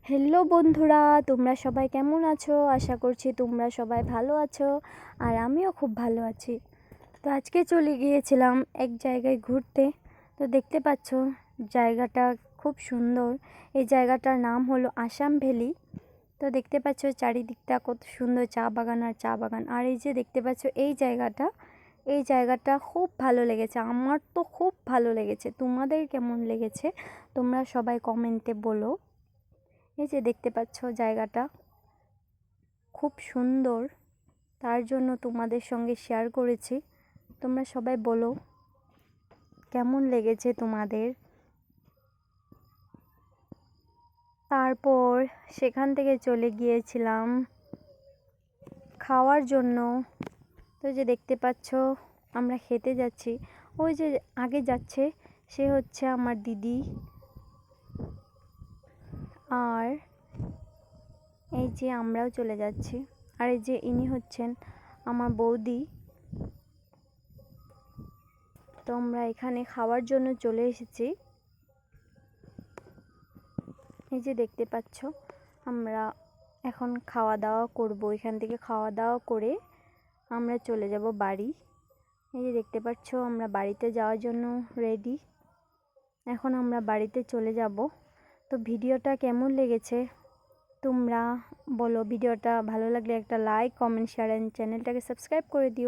Hello বন্ধুরা, তোমরা সবাই কেমন আছো? আশা করছি তোমরা সবাই ভালো আছো আর আমিও খুব ভালো আছি। তো আজকে চলে গিয়েছিলাম এক জায়গায় ঘুরতে। তো দেখতে পাচ্ছ জায়গাটা খুব সুন্দর। এই জায়গাটার নাম হলো আসাম ভ্যালি। তো দেখতে পাচ্ছ চারিদিকটা কত সুন্দর, চা বাগান আর চা বাগান। আর এই যে দেখতে পাচ্ছ এই জায়গাটা খুব ভালো লেগেছে। আমার তো খুব ভালো লেগেছে। তোমাদের কেমন লেগেছে তোমরা সবাই কমেন্টে বলো। এই যে দেখতে পাচ্ছ জায়গাটা খুব সুন্দর, তার জন্য তোমাদের সঙ্গে শেয়ার করেছি। তোমরা সবাই বলো কেমন লেগেছে তোমাদের। তারপর সেখান থেকে চলে গিয়েছিলাম খাওয়ার জন্য। তো যে দেখতে পাচ্ছ আমরা খেতে যাচ্ছি। ওই যে আগে যাচ্ছে সে হচ্ছে আমার দিদি, আর এই যে আমরাও চলে যাচ্ছি। আর এই যে ইনি হচ্ছেন আমার বৌদি। তো আমরা এখানে খাওয়ার জন্য চলে এসেছি। এই যে দেখতে পাচ্ছ আমরা এখন খাওয়া দাওয়া করব। এখান থেকে খাওয়া দাওয়া করে আমরা চলে যাব বাড়ি। এই যে দেখতে পাচ্ছ আমরা বাড়িতে যাওয়ার জন্য রেডি। এখন আমরা বাড়িতে চলে যাব। তো ভিডিওটা কেমন লেগেছে তোমরা বলো। ভিডিওটা ভালো লাগলে একটা লাইক, কমেন্ট, শেয়ার এন্ড চ্যানেলটাকে সাবস্ক্রাইব করে দিও।